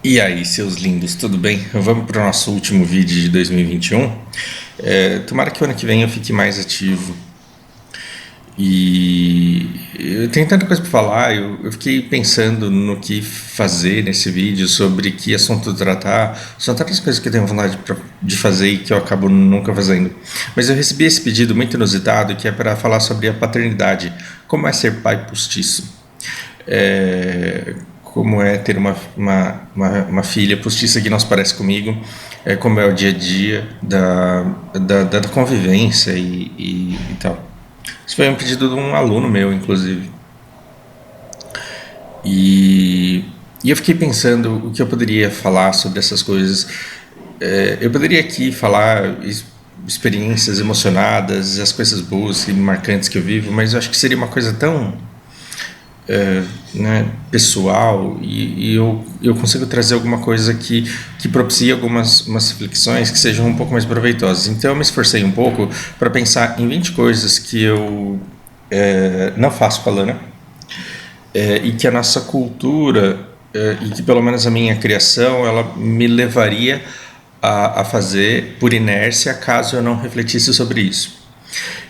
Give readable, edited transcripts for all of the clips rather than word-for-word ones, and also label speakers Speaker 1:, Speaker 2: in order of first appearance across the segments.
Speaker 1: E aí, seus lindos, tudo bem? Vamos para o nosso último vídeo de 2021. Tomara que o ano que vem eu fique mais ativo. E eu tenho tanta coisa para falar, eu fiquei pensando no que fazer nesse vídeo, sobre que assunto tratar. São tantas coisas que eu tenho vontade de fazer e que eu acabo nunca fazendo. Mas eu recebi esse pedido muito inusitado, que é para falar sobre a paternidade. Como é ser pai postiço? Como é ter uma filha postiça que não se parece comigo, como é o dia a dia da convivência e tal. Isso foi um pedido de um aluno meu, inclusive. E, e eu fiquei pensando o que eu poderia falar sobre essas coisas. Eu poderia aqui falar experiências emocionadas, as coisas boas e marcantes que eu vivo, mas eu acho que seria uma coisa tão né, pessoal e eu consigo trazer alguma coisa que propicie algumas umas reflexões que sejam um pouco mais proveitosas. Então eu me esforcei um pouco para pensar em 20 coisas que eu não faço com a Lana, e que a nossa cultura, e que pelo menos a minha criação, ela me levaria a fazer por inércia caso eu não refletisse sobre isso.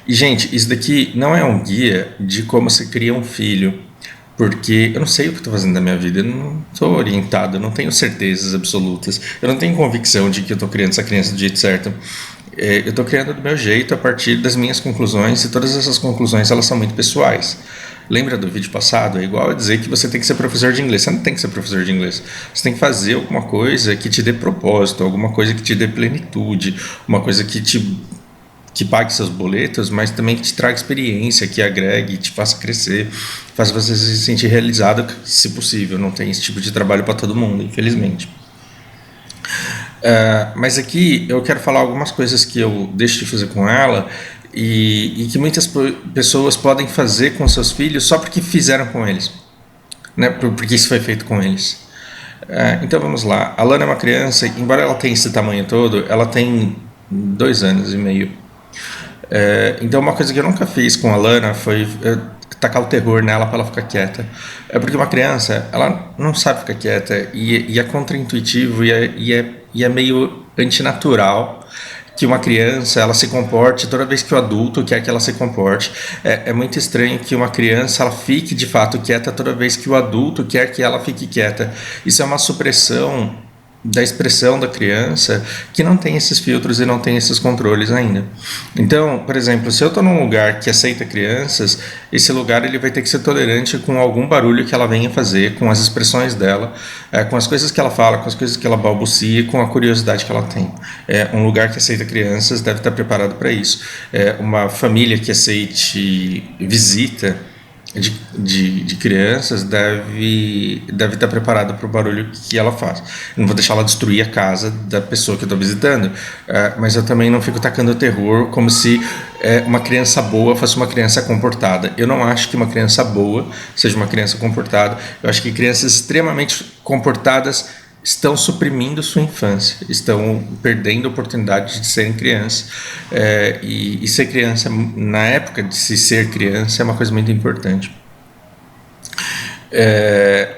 Speaker 1: E, gente, isso daqui não é um guia de como se cria um filho, porque eu não sei o que estou fazendo da minha vida, eu não estou orientado, eu não tenho certezas absolutas, eu não tenho convicção de que eu estou criando essa criança do jeito certo. Eu estou criando do meu jeito, a partir das minhas conclusões, e todas essas conclusões elas são muito pessoais. Lembra do vídeo passado? É igual a dizer que você tem que ser professor de inglês. Você não tem que ser professor de inglês. Você tem que fazer alguma coisa que te dê propósito, alguma coisa que te dê plenitude, uma coisa que pague seus boletos, mas também que te traga experiência, que agregue, te faça crescer, faça você se sentir realizado, se possível. Não tem esse tipo de trabalho para todo mundo, infelizmente. Mas aqui eu quero falar algumas coisas que eu deixo de fazer com ela e que muitas pessoas podem fazer com seus filhos só porque fizeram com eles, né? Porque isso foi feito com eles. Então vamos lá. A Lana é uma criança, embora ela tenha esse tamanho todo, ela tem 2 anos e meio. Então uma coisa que eu nunca fiz com a Lana foi tacar o terror nela para ela ficar quieta. É porque uma criança, ela não sabe ficar quieta e é contraintuitivo e é meio antinatural que uma criança ela se comporte toda vez que o adulto quer que ela se comporte. É muito estranho que uma criança ela fique de fato quieta toda vez que o adulto quer que ela fique quieta. Isso é uma supressão da expressão da criança que não tem esses filtros e não tem esses controles ainda. Então, por exemplo, se eu estou num lugar que aceita crianças, esse lugar ele vai ter que ser tolerante com algum barulho que ela venha fazer, com as expressões dela, com as coisas que ela fala, com as coisas que ela balbucia, com a curiosidade que ela tem. Um lugar que aceita crianças deve estar preparado para isso. Uma família que aceite visita de crianças deve estar preparada para o barulho que ela faz. Eu não vou deixar ela destruir a casa da pessoa que eu estou visitando, mas eu também não fico tacando terror como se uma criança boa fosse uma criança comportada. Eu não acho que uma criança boa seja uma criança comportada. Eu acho que crianças extremamente comportadas estão suprimindo sua infância, estão perdendo a oportunidade de serem crianças. E ser criança, na época de se ser criança, é uma coisa muito importante.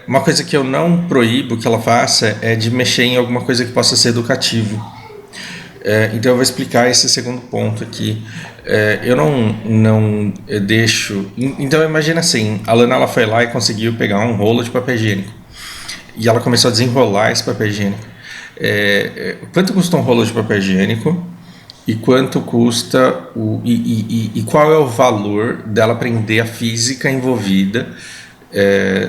Speaker 1: Uma coisa que eu não proíbo que ela faça é de mexer em alguma coisa que possa ser educativo. Então eu vou explicar esse segundo ponto aqui. Eu não deixo. Então imagina assim, a Lana ela foi lá e conseguiu pegar um rolo de papel higiênico e ela começou a desenrolar esse papel higiênico. Quanto custa um rolo de papel higiênico e quanto custa e qual é o valor dela aprender a física envolvida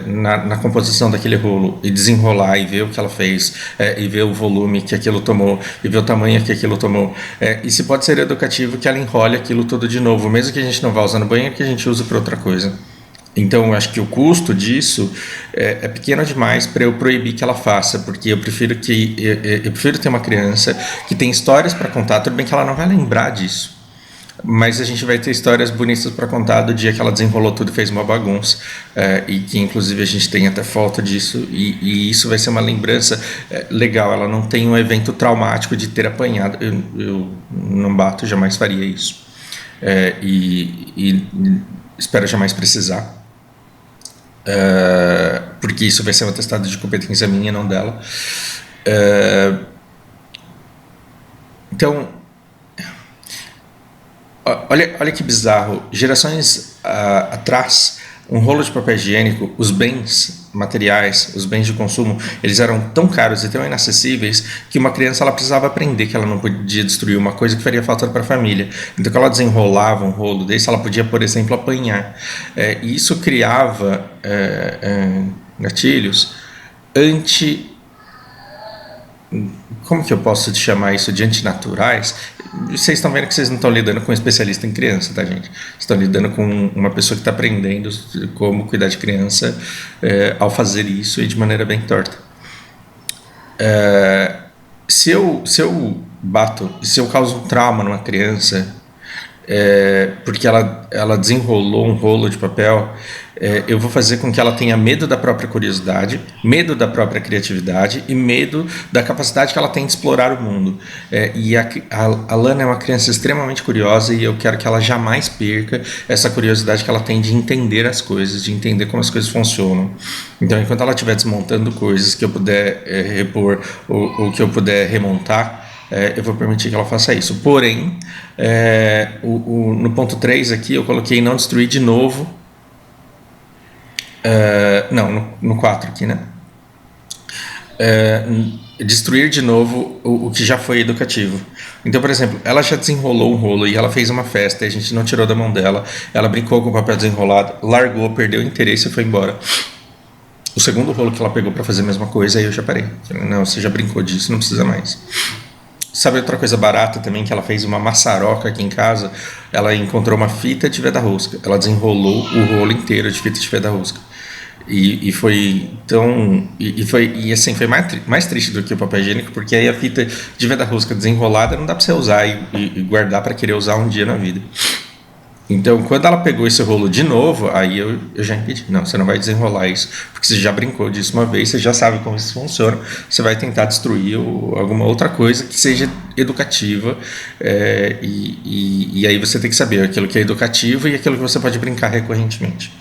Speaker 1: na composição daquele rolo e desenrolar e ver o que ela fez, e ver o volume que aquilo tomou e ver o tamanho que aquilo tomou, e se pode ser educativo que ela enrole aquilo tudo de novo, mesmo que a gente não vá usar no banheiro, que a gente use para outra coisa. Então, eu acho que o custo disso é pequeno demais para eu proibir que ela faça, porque eu prefiro ter uma criança que tem histórias para contar. Tudo bem que ela não vai lembrar disso, mas a gente vai ter histórias bonitas para contar do dia que ela desenrolou tudo e fez uma bagunça, e que inclusive a gente tem até foto disso, e isso vai ser uma lembrança legal. Ela não tem um evento traumático de ter apanhado. Eu não bato, jamais faria isso, e espero jamais precisar. porque isso vai ser um atestado de competência minha, não dela. Então, olha que bizarro. Gerações atrás, um rolo de papel higiênico, os bens materiais, os bens de consumo, eles eram tão caros e tão inacessíveis que uma criança ela precisava aprender que ela não podia destruir uma coisa que faria falta para a família. Então, quando ela desenrolava um rolo desse, ela podia, por exemplo, apanhar. E isso criava gatilhos anti... Como que eu posso chamar isso de antinaturais? Vocês estão vendo que vocês não estão lidando com um especialista em criança, tá, gente? Vocês estão lidando com uma pessoa que está aprendendo como cuidar de criança ao fazer isso e de maneira bem torta. Se eu bato, se eu causo um trauma numa criança, porque ela desenrolou um rolo de papel, eu vou fazer com que ela tenha medo da própria curiosidade, medo da própria criatividade e medo da capacidade que ela tem de explorar o mundo. E a Lana é uma criança extremamente curiosa e eu quero que ela jamais perca essa curiosidade que ela tem de entender as coisas, de entender como as coisas funcionam. Então, enquanto ela estiver desmontando coisas que eu puder repor ou que eu puder remontar, eu vou permitir que ela faça isso. Porém, no ponto 3 aqui, eu coloquei não destruir de novo. No 4 aqui, né? Destruir de novo o que já foi educativo. Então, por exemplo, ela já desenrolou um rolo e ela fez uma festa e a gente não tirou da mão dela. Ela brincou com o papel desenrolado, largou, perdeu o interesse e foi embora. O segundo rolo que ela pegou para fazer a mesma coisa, aí eu já parei. Falei, não, você já brincou disso, não precisa mais. Sabe outra coisa barata também, que ela fez uma maçaroca aqui em casa? Ela encontrou uma fita de veda-rosca. Ela desenrolou o rolo inteiro de fita de veda-rosca. E foi tão... E assim, foi mais triste do que o papel higiênico, porque aí a fita de veda-rosca desenrolada não dá pra você usar e guardar pra querer usar um dia na vida. Então, quando ela pegou esse rolo de novo, aí eu já impedi. Não, você não vai desenrolar isso, porque você já brincou disso uma vez, você já sabe como isso funciona, você vai tentar destruir alguma outra coisa que seja educativa, e aí você tem que saber aquilo que é educativo e aquilo que você pode brincar recorrentemente.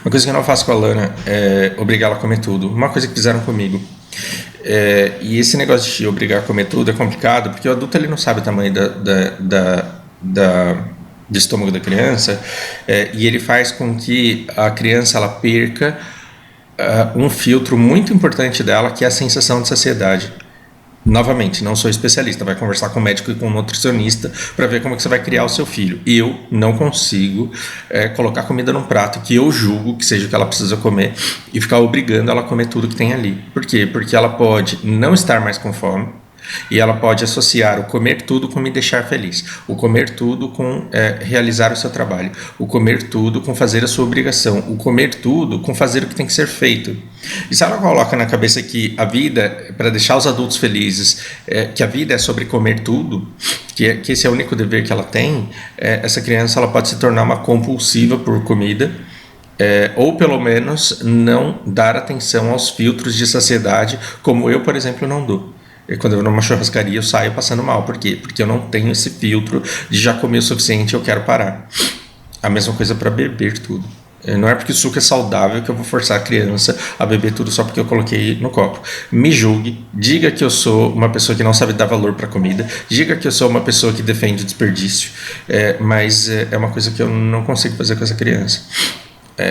Speaker 1: Uma coisa que eu não faço com a Lana é obrigar ela a comer tudo. Uma coisa que fizeram comigo. E esse negócio de obrigar a comer tudo é complicado, porque o adulto ele não sabe o tamanho do estômago da criança, e ele faz com que a criança ela perca um filtro muito importante dela, que é a sensação de saciedade. Novamente, não sou especialista, vai conversar com o médico e com o nutricionista para ver como que você vai criar o seu filho. Eu não consigo colocar comida num prato que eu julgo que seja o que ela precisa comer e ficar obrigando ela a comer tudo que tem ali. Por quê? Porque ela pode não estar mais com fome, e ela pode associar o comer tudo com me deixar feliz, o comer tudo com realizar o seu trabalho, o comer tudo com fazer a sua obrigação, o comer tudo com fazer o que tem que ser feito. E se ela coloca na cabeça que a vida, para deixar os adultos felizes, que a vida é sobre comer tudo, que esse é o único dever que ela tem, essa criança ela pode se tornar uma compulsiva por comida, ou pelo menos não dar atenção aos filtros de saciedade, como eu, por exemplo, não dou. Quando eu vou numa churrascaria, eu saio passando mal. Por quê? Porque eu não tenho esse filtro de já comer o suficiente e eu quero parar. A mesma coisa para beber tudo. Não é porque o suco é saudável que eu vou forçar a criança a beber tudo só porque eu coloquei no copo. Me julgue, diga que eu sou uma pessoa que não sabe dar valor para comida, diga que eu sou uma pessoa que defende o desperdício, mas é uma coisa que eu não consigo fazer com essa criança.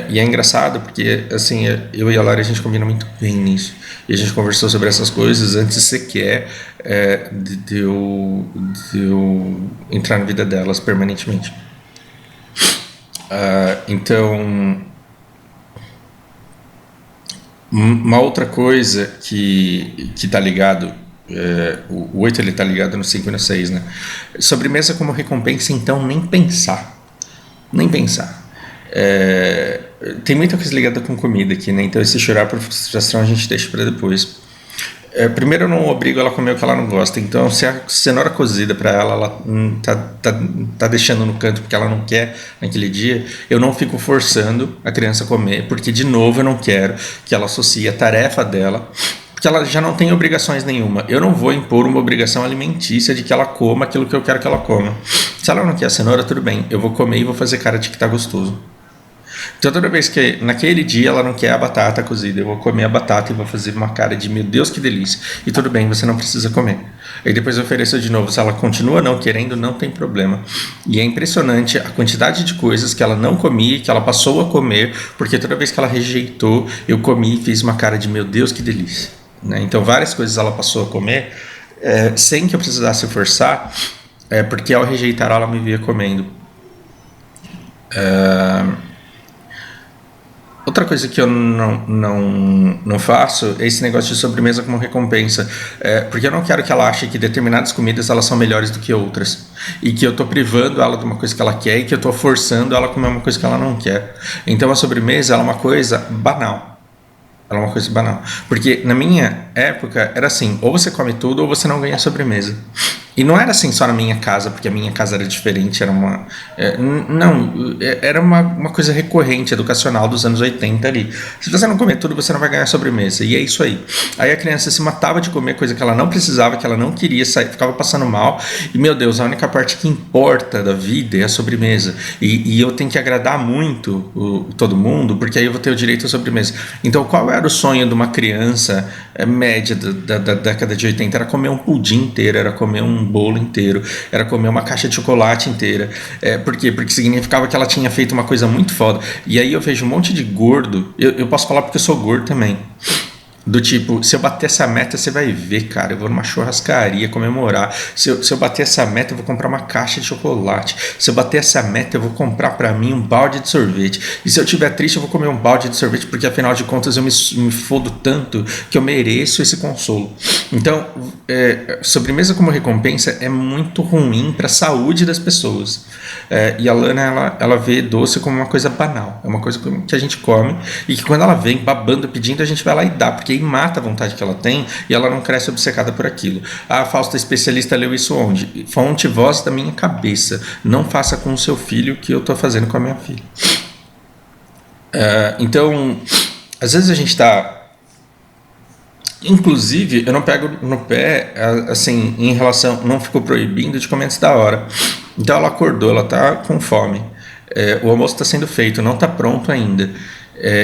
Speaker 1: E é engraçado porque, assim, eu e a Lara, a gente combina muito bem nisso. E a gente conversou sobre essas coisas antes sequer de eu entrar na vida delas permanentemente. Então, uma outra coisa que está ligado, o 8 ele está ligado no 5 e no 6, né? Sobremesa como recompensa, então nem pensar. Nem pensar. Tem muita coisa ligada com comida aqui, né? Então esse chorar por frustração a gente deixa para depois. Primeiro eu não obrigo ela a comer o que ela não gosta. Então se a cenoura cozida para ela tá deixando no canto porque ela não quer naquele dia, eu não fico forçando a criança a comer, porque de novo eu não quero que ela associe a tarefa dela, porque ela já não tem obrigações nenhuma. Eu não vou impor uma obrigação alimentícia de que ela coma aquilo que eu quero que ela coma. Se ela não quer a cenoura, tudo bem, eu vou comer e vou fazer cara de que tá gostoso. Então toda vez que naquele dia ela não quer a batata cozida, eu vou comer a batata e vou fazer uma cara de meu Deus que delícia. E tudo bem, você não precisa comer. Aí depois eu ofereço de novo. Se ela continua não querendo, não tem problema. E é impressionante a quantidade de coisas que ela não comia, que ela passou a comer, porque toda vez que ela rejeitou, eu comi e fiz uma cara de meu Deus que delícia. Né? Então várias coisas ela passou a comer sem que eu precisasse forçar, porque ao rejeitar ela me via comendo. Outra coisa que eu não faço é esse negócio de sobremesa como recompensa. Porque eu não quero que ela ache que determinadas comidas elas são melhores do que outras. E que eu tô privando ela de uma coisa que ela quer e que eu tô forçando ela a comer uma coisa que ela não quer. Então a sobremesa ela é uma coisa banal. Ela é uma coisa banal. Porque na minha época era assim, ou você come tudo ou você não ganha sobremesa. E não era assim só na minha casa, porque a minha casa era diferente, era uma... era uma coisa recorrente, educacional dos anos 80 ali. Se você não comer tudo, você não vai ganhar sobremesa. E é isso aí. Aí a criança se matava de comer coisa que ela não precisava, que ela não queria, ficava passando mal. E, meu Deus, a única parte que importa da vida é a sobremesa. E eu tenho que agradar muito todo mundo, porque aí eu vou ter o direito à sobremesa. Então, qual era o sonho de uma criança média da década de 80? Era comer um pudim inteiro, era comer um bolo inteiro, era comer uma caixa de chocolate inteira. Por quê? Porque significava que ela tinha feito uma coisa muito foda. E aí eu vejo um monte de gordo, eu posso falar porque eu sou gordo também. Do tipo, se eu bater essa meta, você vai ver, cara, eu vou numa churrascaria comemorar. Se eu bater essa meta, eu vou comprar uma caixa de chocolate. Se eu bater essa meta, eu vou comprar pra mim um balde de sorvete. E se eu estiver triste, eu vou comer um balde de sorvete, porque afinal de contas eu me fodo tanto que eu mereço esse consolo. Então, sobremesa como recompensa é muito ruim pra saúde das pessoas. E a Lana, ela vê doce como uma coisa banal. É uma coisa que a gente come e que quando ela vem babando, pedindo, a gente vai lá e dá, porque aí mata a vontade que ela tem e ela não cresce obcecada por aquilo. A Fausta especialista leu isso onde? Fonte voz da minha cabeça. Não faça com o seu filho o que eu estou fazendo com a minha filha. Então, às vezes a gente está... Inclusive, eu não pego no pé, assim, em relação... Não fico proibindo de comer antes da hora. Então ela acordou, ela está com fome. O almoço está sendo feito, não está pronto ainda.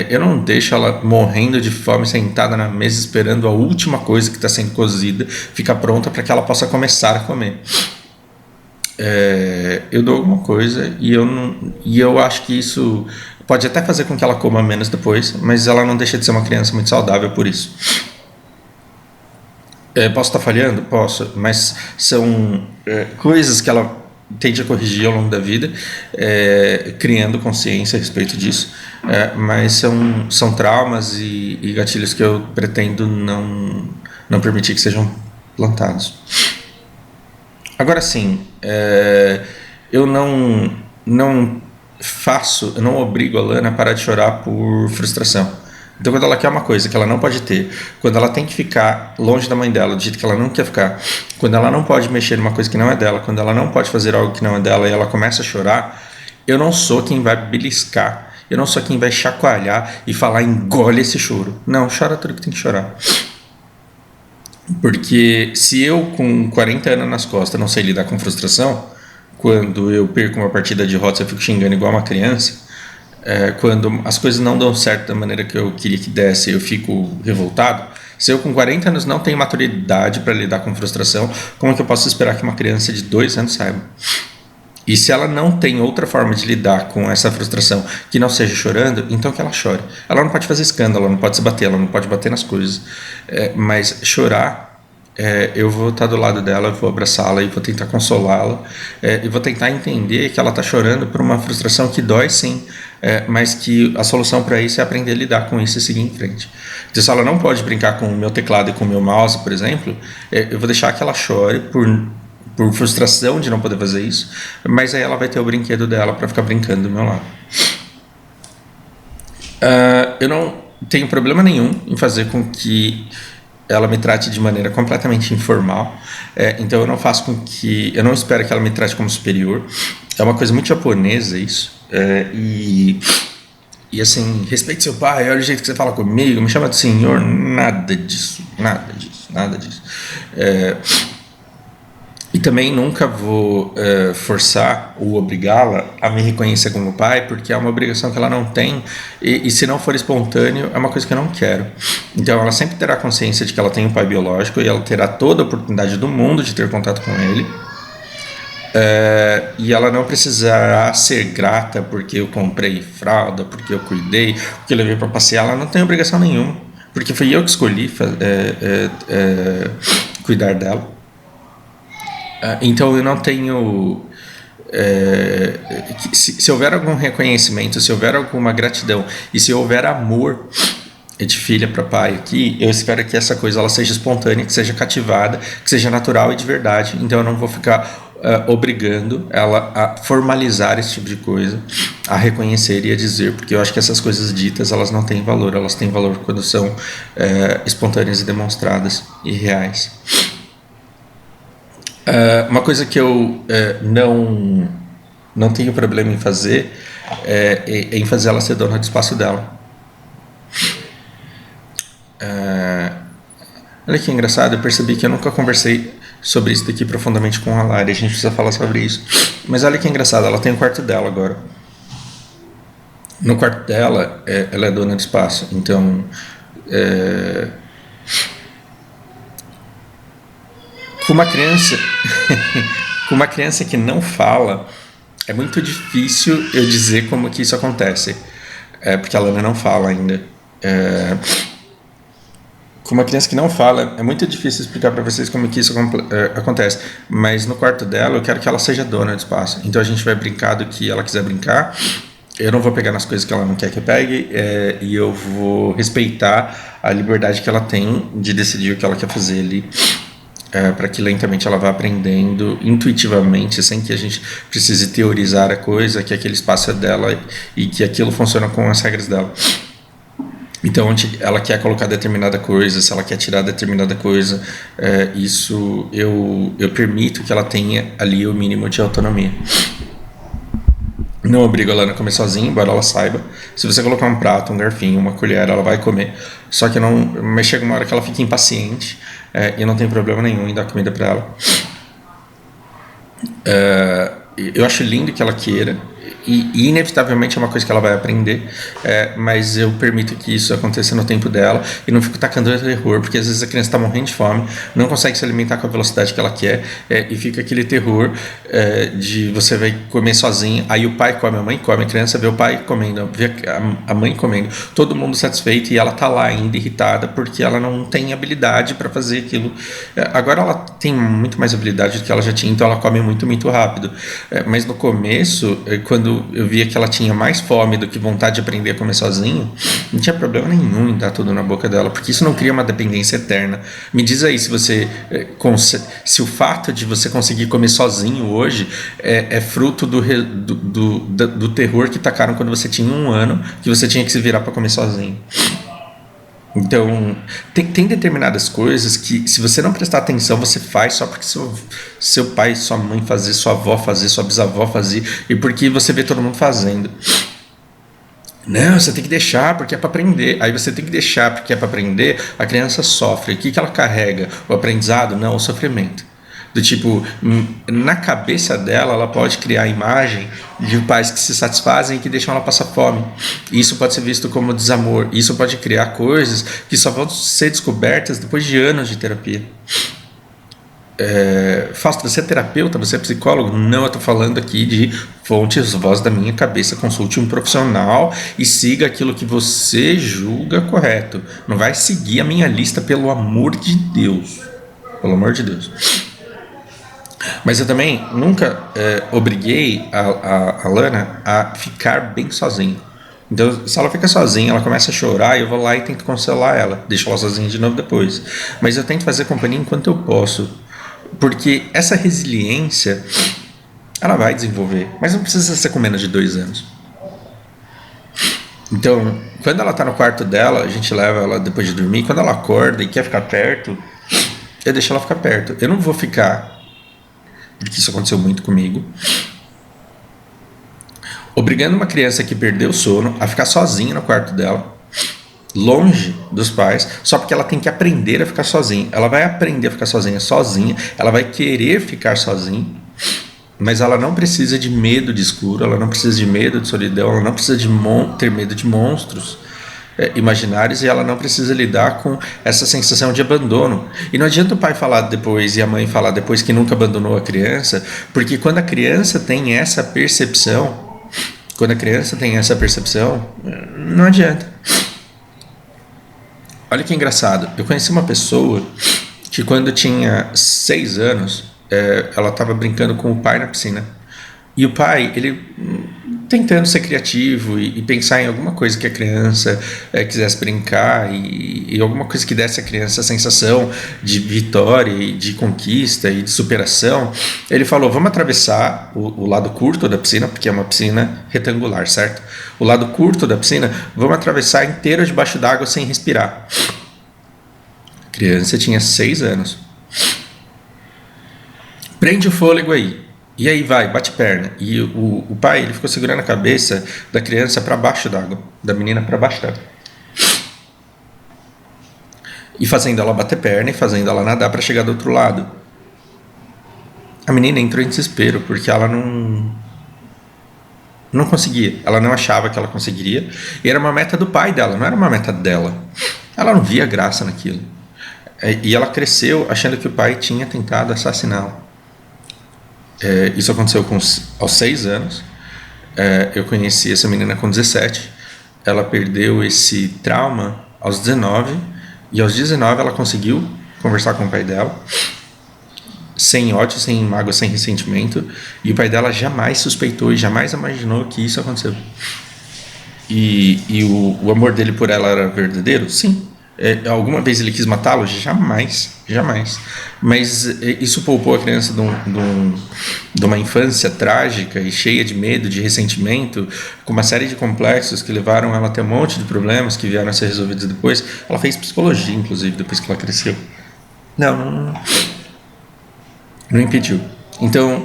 Speaker 1: Eu não deixo ela morrendo de fome, sentada na mesa, esperando a última coisa que está sendo cozida ficar pronta para que ela possa começar a comer. Eu dou alguma coisa e eu acho que isso pode até fazer com que ela coma menos depois, mas ela não deixa de ser uma criança muito saudável por isso. Posso estar falhando? Posso, mas são coisas que ela tende a corrigir ao longo da vida, criando consciência a respeito disso, mas são traumas e gatilhos que eu pretendo não permitir que sejam plantados. Agora sim, eu não obrigo a Lana a parar de chorar por frustração. Então, quando ela quer uma coisa que ela não pode ter, quando ela tem que ficar longe da mãe dela do jeito que ela não quer ficar, quando ela não pode mexer numa coisa que não é dela, quando ela não pode fazer algo que não é dela e ela começa a chorar, eu não sou quem vai beliscar, eu não sou quem vai chacoalhar e falar engole esse choro. Não, chora tudo que tem que chorar. Porque se eu com 40 anos nas costas não sei lidar com frustração, quando eu perco uma partida de rotas eu fico xingando igual uma criança, quando as coisas não dão certo da maneira que eu queria que desse, eu fico revoltado. Se eu com 40 anos não tenho maturidade para lidar com frustração, como é que eu posso esperar que uma criança de 2 anos saiba? E se ela não tem outra forma de lidar com essa frustração que não seja chorando, então que ela chore. Ela não pode fazer escândalo, ela não pode se bater, ela não pode bater nas coisas. Mas chorar, eu vou estar do lado dela, eu vou abraçá-la e vou tentar consolá-la. E vou tentar entender que ela está chorando por uma frustração que dói sim, mas que a solução para isso é aprender a lidar com isso e seguir em frente. Então, se ela não pode brincar com o meu teclado e com o meu mouse, por exemplo, eu vou deixar que ela chore por frustração de não poder fazer isso, mas aí ela vai ter o brinquedo dela para ficar brincando do meu lado. Eu não tenho problema nenhum em fazer com que ela me trate de maneira completamente informal, então eu não faço com que... Eu não espero que ela me trate como superior. É uma coisa muito japonesa isso. E assim, respeite seu pai, olha o jeito que você fala comigo, me chama de senhor, nada disso. E também nunca vou forçar ou obrigá-la a me reconhecer como pai, porque é uma obrigação que ela não tem, e se não for espontâneo, é uma coisa que eu não quero. Então ela sempre terá consciência de que ela tem um pai biológico e ela terá toda a oportunidade do mundo de ter contato com ele. E ela não precisará ser grata porque eu comprei fralda, porque eu cuidei, porque eu levei para passear. Ela não tem obrigação nenhuma, porque fui eu que escolhi cuidar dela. Então eu não tenho. Se houver algum reconhecimento, se houver alguma gratidão e se houver amor de filha para pai aqui, eu espero que essa coisa ela seja espontânea, que seja cativada, que seja natural e de verdade. Então eu não vou ficar obrigando ela a formalizar esse tipo de coisa, a reconhecer e a dizer, porque eu acho que essas coisas ditas elas não têm valor, elas têm valor quando são espontâneas e demonstradas e reais. Uma coisa que eu não tenho problema em fazer é em fazer ela ser dona do espaço dela. Olha que engraçado, eu percebi que eu nunca conversei sobre isso daqui profundamente com a Lari, a gente precisa falar sobre isso. Mas olha que engraçado, ela tem o quarto dela agora. No quarto dela, ela é dona do espaço, então com uma criança com uma criança que não fala, é muito difícil eu dizer como que isso acontece, porque a Lana não fala ainda. Com uma criança que não fala, é muito difícil explicar para vocês como que isso acontece. Mas no quarto dela, eu quero que ela seja dona do espaço. Então a gente vai brincar do que ela quiser brincar. Eu não vou pegar nas coisas que ela não quer que eu pegue. E eu vou respeitar a liberdade que ela tem de decidir o que ela quer fazer ali. Para que lentamente ela vá aprendendo intuitivamente, sem que a gente precise teorizar a coisa, que aquele espaço é dela e que aquilo funciona com as regras dela. Então, onde ela quer colocar determinada coisa, se ela quer tirar determinada coisa, isso eu permito que ela tenha ali o mínimo de autonomia. Não obrigo ela a comer sozinha, embora ela saiba. Se você colocar um prato, um garfinho, uma colher, ela vai comer. Só que não, mas chega uma hora que ela fica impaciente e não tem problema nenhum em dar comida para ela. Eu acho lindo que ela queira. E inevitavelmente é uma coisa que ela vai aprender, mas eu permito que isso aconteça no tempo dela e não fico tacando terror, porque às vezes a criança está morrendo de fome, não consegue se alimentar com a velocidade que ela quer, e fica aquele terror de você vai comer sozinha, aí o pai come, a mãe come, a criança vê o pai comendo, vê a mãe comendo, todo mundo satisfeito e ela tá lá ainda irritada porque ela não tem habilidade para fazer aquilo. Agora ela tem muito mais habilidade do que ela já tinha, então ela come muito rápido, mas no começo, quando eu via que ela tinha mais fome do que vontade de aprender a comer sozinho, não tinha problema nenhum em dar tudo na boca dela, porque isso não cria uma dependência eterna. Me diz aí se o fato de você conseguir comer sozinho hoje é fruto do terror que tacaram quando você tinha 1 ano, que você tinha que se virar para comer sozinho. Então, tem determinadas coisas que, se você não prestar atenção, você faz só porque seu pai, sua mãe fazer, sua avó fazer, sua bisavó fazer, e porque você vê todo mundo fazendo. Não, você tem que deixar porque é para aprender. Aí você tem que deixar porque é para aprender, a criança sofre. O que ela carrega? O aprendizado? Não, o sofrimento. Do tipo, na cabeça dela, ela pode criar a imagem de pais que se satisfazem e que deixam ela passar fome. Isso pode ser visto como desamor. Isso pode criar coisas que só vão ser descobertas depois de anos de terapia. Fausto, você é terapeuta? Você é psicólogo? Não, eu estou falando aqui de fontes, voz da minha cabeça. Consulte um profissional e siga aquilo que você julga correto. Não vai seguir a minha lista, pelo amor de Deus. Pelo amor de Deus. Mas eu também nunca obriguei a Lana a ficar bem sozinha. Então, se ela fica sozinha, ela começa a chorar, eu vou lá e tento consolar ela, deixo ela sozinha de novo depois. Mas eu tento fazer companhia enquanto eu posso, porque essa resiliência ela vai desenvolver, mas não precisa ser com menos de 2 anos. Então, quando ela está no quarto dela, a gente leva ela depois de dormir. Quando ela acorda e quer ficar perto, eu deixo ela ficar perto. Eu não vou ficar, porque isso aconteceu muito comigo, obrigando uma criança que perdeu o sono a ficar sozinha no quarto dela longe dos pais, só porque ela tem que aprender a ficar sozinha. Ela vai aprender a ficar sozinha, ela vai querer ficar sozinha, mas ela não precisa de medo de escuro, ela não precisa de medo de solidão, ela não precisa de ter medo de monstros imaginários, e ela não precisa lidar com essa sensação de abandono. E não adianta o pai falar depois e a mãe falar depois que nunca abandonou a criança, porque quando a criança tem essa percepção, não adianta. Olha que engraçado, eu conheci uma pessoa que quando tinha 6 anos, ela estava brincando com o pai na piscina. E o pai, ele tentando ser criativo e pensar em alguma coisa que a criança quisesse brincar e alguma coisa que desse à criança a sensação de vitória e de conquista e de superação, ele falou, vamos atravessar o lado curto da piscina, porque é uma piscina retangular, certo? O lado curto da piscina, vamos atravessar inteiro debaixo d'água sem respirar. A criança tinha 6 anos. Prende o fôlego aí. E aí vai, bate perna. E o pai, ele ficou segurando a cabeça da criança para baixo d'água, da menina para baixo d'água. E fazendo ela bater perna e fazendo ela nadar para chegar do outro lado. A menina entrou em desespero, porque ela não conseguia. Ela não achava que ela conseguiria. E era uma meta do pai dela, não era uma meta dela. Ela não via graça naquilo. E ela cresceu achando que o pai tinha tentado assassiná-la. Isso aconteceu aos 6 anos. Eu conheci essa menina com 17. Ela perdeu esse trauma aos 19. E aos 19 ela conseguiu conversar com o pai dela, sem ódio, sem mágoa, sem ressentimento. E o pai dela jamais suspeitou e jamais imaginou que isso aconteceu. E o amor dele por ela era verdadeiro? Sim. Alguma vez ele quis matá-lo? Jamais. Mas isso poupou a criança de uma infância trágica e cheia de medo, de ressentimento, com uma série de complexos que levaram ela a ter um monte de problemas que vieram a ser resolvidos depois. Ela fez psicologia, inclusive, depois que ela cresceu. Não impediu. Então,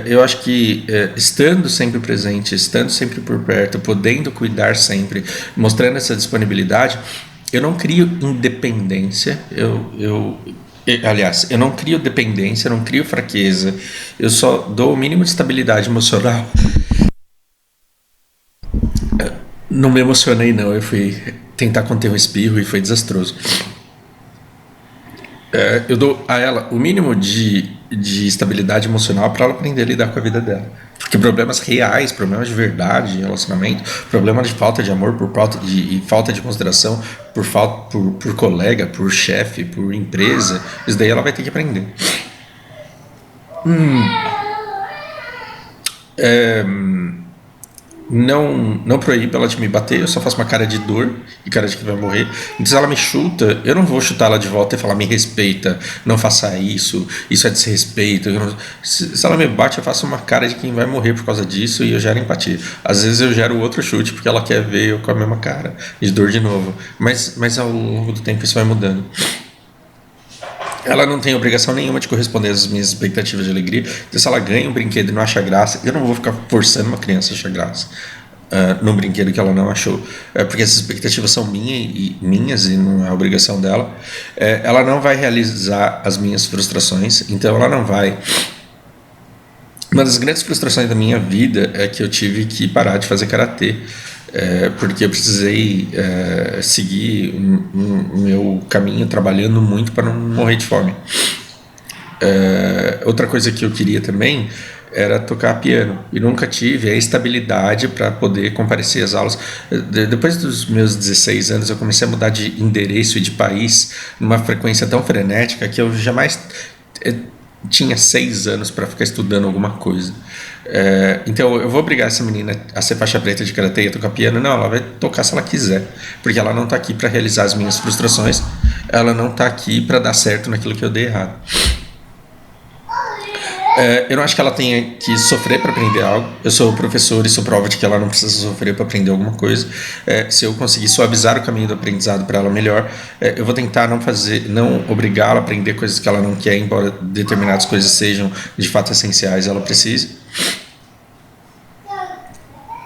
Speaker 1: eu acho que estando sempre presente, estando sempre por perto, podendo cuidar sempre, mostrando essa disponibilidade, eu não crio independência, aliás, eu não crio dependência, eu não crio fraqueza, eu só dou o mínimo de estabilidade emocional. Não me emocionei não, eu fui tentar conter um espirro e foi desastroso. Eu dou a ela o mínimo de estabilidade emocional para ela aprender a lidar com a vida dela. Porque problemas reais, problemas de verdade em relacionamento, problemas de falta de amor, e falta de consideração por colega, por chefe, por empresa, isso daí ela vai ter que aprender. Não proíbe ela de me bater, eu só faço uma cara de dor e cara de que vai morrer. Então se ela me chuta, eu não vou chutar ela de volta e falar, me respeita, não faça isso é desrespeito. Se ela me bate, eu faço uma cara de quem vai morrer por causa disso e eu gero empatia. Às vezes eu gero outro chute porque ela quer ver eu com a mesma cara de dor de novo, mas ao longo do tempo isso vai mudando. Ela não tem obrigação nenhuma de corresponder às minhas expectativas de alegria. Então, se ela ganha um brinquedo e não acha graça, eu não vou ficar forçando uma criança a achar graça num brinquedo que ela não achou, porque essas expectativas são minhas e não é obrigação dela. Ela não vai realizar as minhas frustrações, então ela não vai. Uma das grandes frustrações da minha vida é que eu tive que parar de fazer karatê, porque eu precisei seguir o meu caminho trabalhando muito para não morrer de fome. Outra coisa que eu queria também era tocar piano e nunca tive a estabilidade para poder comparecer às aulas. Depois dos meus 16 anos eu comecei a mudar de endereço e de país numa frequência tão frenética que eu jamais tinha 6 anos para ficar estudando alguma coisa. Então eu vou obrigar essa menina a ser faixa preta de karatê e a tocar piano? Não, ela vai tocar se ela quiser, porque ela não está aqui para realizar as minhas frustrações, ela não está aqui para dar certo naquilo que eu dei errado. Eu não acho que ela tenha que sofrer para aprender algo. Eu sou professor e sou prova de que ela não precisa sofrer para aprender alguma coisa. Se eu conseguir suavizar o caminho do aprendizado para ela melhor, eu vou tentar não obrigá-la a aprender coisas que ela não quer, embora determinadas coisas sejam de fato essenciais, ela precise.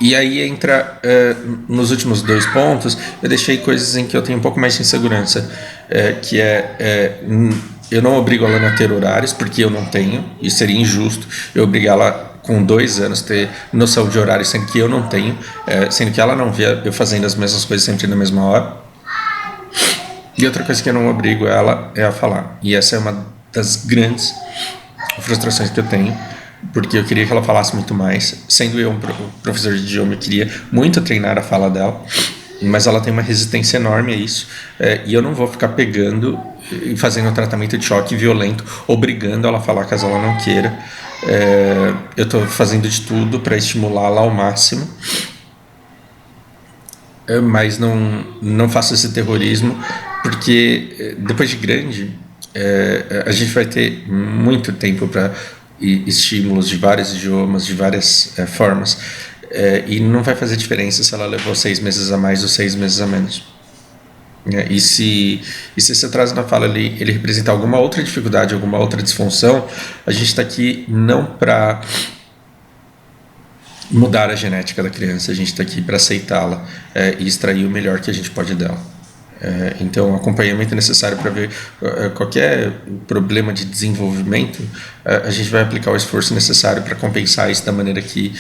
Speaker 1: E aí entra, nos últimos 2 pontos, eu deixei coisas em que eu tenho um pouco mais de insegurança, eu não obrigo ela a ter horários, porque eu não tenho, e seria injusto eu obrigá-la com 2 anos ter noção de horário, sendo que eu não tenho, sendo que ela não via eu fazendo as mesmas coisas sempre na mesma hora. E outra coisa que eu não obrigo ela é a falar, e essa é uma das grandes frustrações que eu tenho, porque eu queria que ela falasse muito mais. Sendo eu um professor de idioma, eu queria muito treinar a fala dela, mas ela tem uma resistência enorme a isso, e eu não vou ficar pegando e fazendo um tratamento de choque violento, obrigando ela a falar caso ela não queira. Eu estou fazendo de tudo para estimulá-la ao máximo, mas não faço esse terrorismo, porque depois de grande, a gente vai ter muito tempo para estímulos de vários idiomas, de várias formas, e não vai fazer diferença se ela levou 6 meses a mais ou 6 meses a menos. E se esse atraso na fala ele representar alguma outra dificuldade, alguma outra disfunção, a gente está aqui não para mudar a genética da criança, a gente está aqui para aceitá-la, e extrair o melhor que a gente pode dela. Então, o acompanhamento é necessário para ver qualquer problema de desenvolvimento. A gente vai aplicar o esforço necessário para compensar isso da maneira que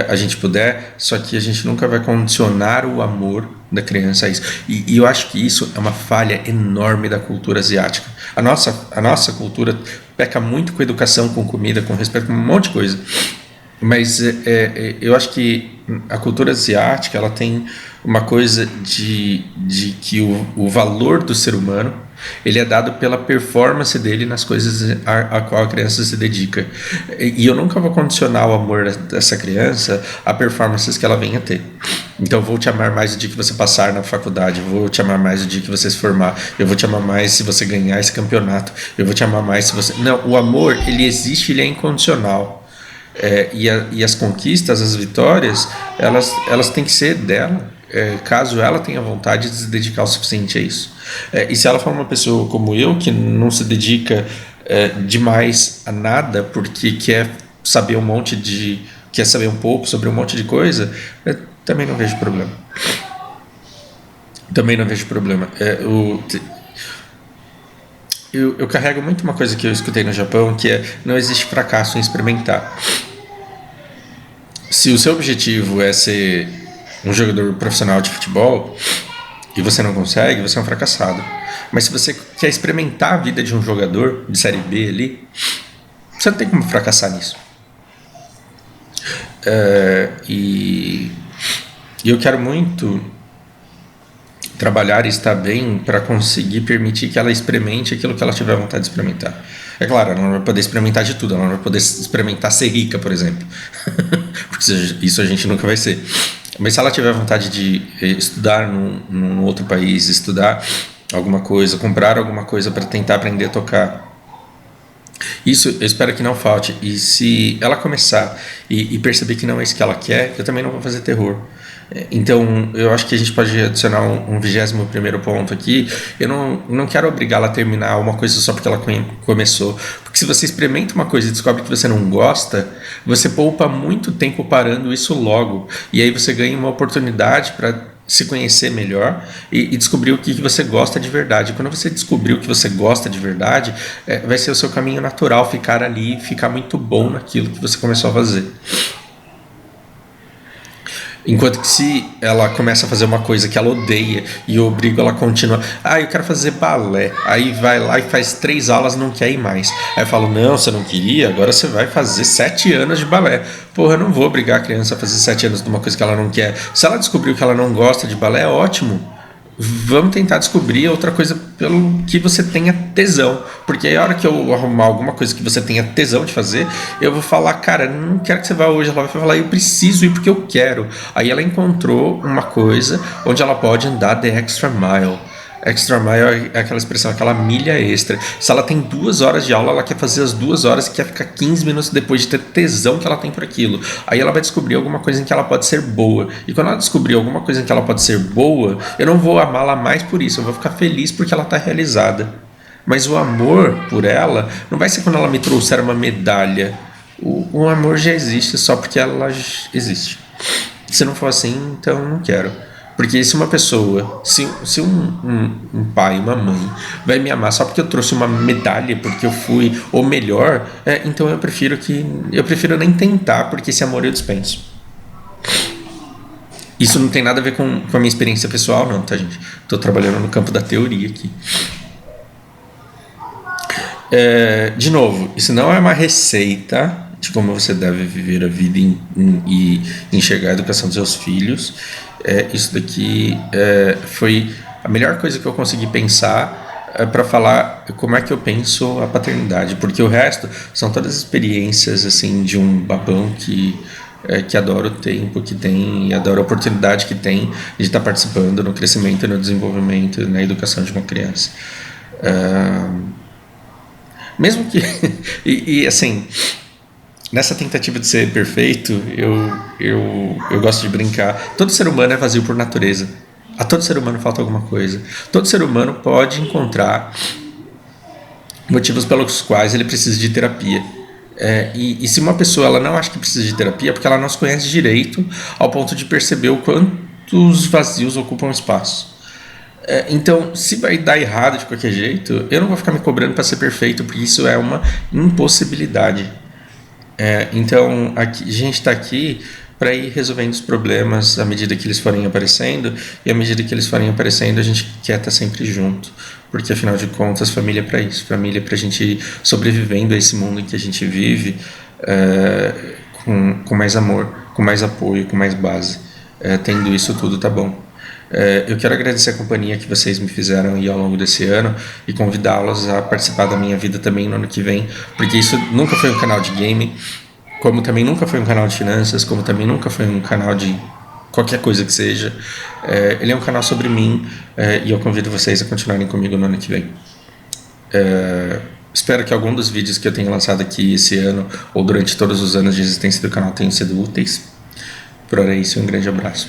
Speaker 1: a gente puder, só que a gente nunca vai condicionar o amor da criança a isso. E eu acho que isso é uma falha enorme da cultura asiática. A nossa cultura peca muito com educação, com comida, com respeito, com um monte de coisa. Mas eu acho que a cultura asiática ela tem uma coisa de que o valor do ser humano ele é dado pela performance dele nas coisas a qual a criança se dedica. E eu nunca vou condicionar o amor dessa criança a performances que ela venha a ter. Então eu vou te amar mais o dia que você passar na faculdade, eu vou te amar mais o dia que você se formar, eu vou te amar mais se você ganhar esse campeonato, eu vou te amar mais se você... Não, o amor ele existe, ele é incondicional. E as conquistas, as vitórias, elas têm que ser dela, caso ela tenha vontade de se dedicar o suficiente a isso. E se ela for uma pessoa como eu, que não se dedica demais a nada, porque quer saber quer saber um pouco sobre um monte de coisa, também não vejo problema. Também não vejo problema. Eu carrego muito uma coisa que eu escutei no Japão, que é: não existe fracasso em experimentar. Se o seu objetivo é ser um jogador profissional de futebol e você não consegue, você é um fracassado. Mas se você quer experimentar a vida de um jogador de Série B ali, você não tem como fracassar nisso. E eu quero muito trabalhar e estar bem para conseguir permitir que ela experimente aquilo que ela tiver vontade de experimentar. É claro, ela não vai poder experimentar de tudo, ela não vai poder experimentar ser rica, por exemplo, porque isso a gente nunca vai ser. Mas se ela tiver vontade de estudar num outro país, estudar alguma coisa, comprar alguma coisa para tentar aprender a tocar, isso eu espero que não falte. E se ela começar e perceber que não é isso que ela quer, eu também não vou fazer terror. Então eu acho que a gente pode adicionar um 21º ponto aqui. Eu não quero obrigá-la a terminar uma coisa só porque ela começou, porque se você experimenta uma coisa e descobre que você não gosta, você poupa muito tempo parando isso logo, e aí você ganha uma oportunidade para se conhecer melhor e descobrir o que você gosta de verdade. Quando você descobrir o que você gosta de verdade, vai ser o seu caminho natural ficar ali, ficar muito bom naquilo que você começou a fazer. Enquanto que se ela começa a fazer uma coisa que ela odeia e eu obrigo ela a continuar, eu quero fazer balé, aí vai lá e faz 3 aulas, não quer ir mais. Aí eu falo: não, você não queria, agora você vai fazer 7 anos de balé. Porra, eu não vou obrigar a criança a fazer 7 anos de uma coisa que ela não quer. Se ela descobriu que ela não gosta de balé, é ótimo. Vamos tentar descobrir outra coisa pelo que você tenha tesão, porque a hora que eu arrumar alguma coisa que você tenha tesão de fazer, eu vou falar: cara, não quero que você vá hoje. Ela vai falar: eu preciso ir porque eu quero. Aí ela encontrou uma coisa onde ela pode andar the extra mile. Extra mile é aquela expressão, aquela milha extra. Se ela tem 2 horas de aula, ela quer fazer as 2 horas e quer ficar 15 minutos depois de ter tesão que ela tem por aquilo. Aí ela vai descobrir alguma coisa em que ela pode ser boa. E quando ela descobrir alguma coisa em que ela pode ser boa, eu não vou amá-la mais por isso, eu vou ficar feliz porque ela está realizada. Mas o amor por ela não vai ser quando ela me trouxer uma medalha. O amor já existe só porque ela existe. Se não for assim, então não quero. Porque se uma pessoa, se um pai, uma mãe vai me amar só porque eu trouxe uma medalha, porque eu fui o melhor, então eu prefiro nem tentar, porque esse amor eu dispenso. Isso não tem nada a ver com a minha experiência pessoal, não, tá, gente? Tô trabalhando no campo da teoria aqui. De novo, isso não é uma receita de como você deve viver a vida e enxergar a educação dos seus filhos. Isso daqui foi a melhor coisa que eu consegui pensar para falar como é que eu penso a paternidade, porque o resto são todas experiências assim de um babão que adora o tempo que tem e adora a oportunidade que tem de estar participando no crescimento, no desenvolvimento, na educação de uma criança. Mesmo que. Assim, nessa tentativa de ser perfeito, eu gosto de brincar. Todo ser humano é vazio por natureza. A todo ser humano falta alguma coisa. Todo ser humano pode encontrar motivos pelos quais ele precisa de terapia. E se uma pessoa ela não acha que precisa de terapia, é porque ela não se conhece direito ao ponto de perceber o quantos vazios ocupam espaço. Então, se vai dar errado de qualquer jeito, eu não vou ficar me cobrando para ser perfeito, porque isso é uma impossibilidade. Então, a gente está aqui para ir resolvendo os problemas à medida que eles forem aparecendo, e à medida que eles forem aparecendo, a gente quer estar sempre junto, porque afinal de contas, família é para isso, família é para a gente ir sobrevivendo a esse mundo em que a gente vive com mais amor, com mais apoio, com mais base. Tendo isso tudo, tá bom. Eu quero agradecer a companhia que vocês me fizeram aí ao longo desse ano e convidá-los a participar da minha vida também no ano que vem, porque isso nunca foi um canal de game, como também nunca foi um canal de finanças, como também nunca foi um canal de qualquer coisa que seja. Ele é um canal sobre mim e eu convido vocês a continuarem comigo no ano que vem. Espero que algum dos vídeos que eu tenha lançado aqui esse ano ou durante todos os anos de existência do canal tenham sido úteis. Por hora é isso, um grande abraço.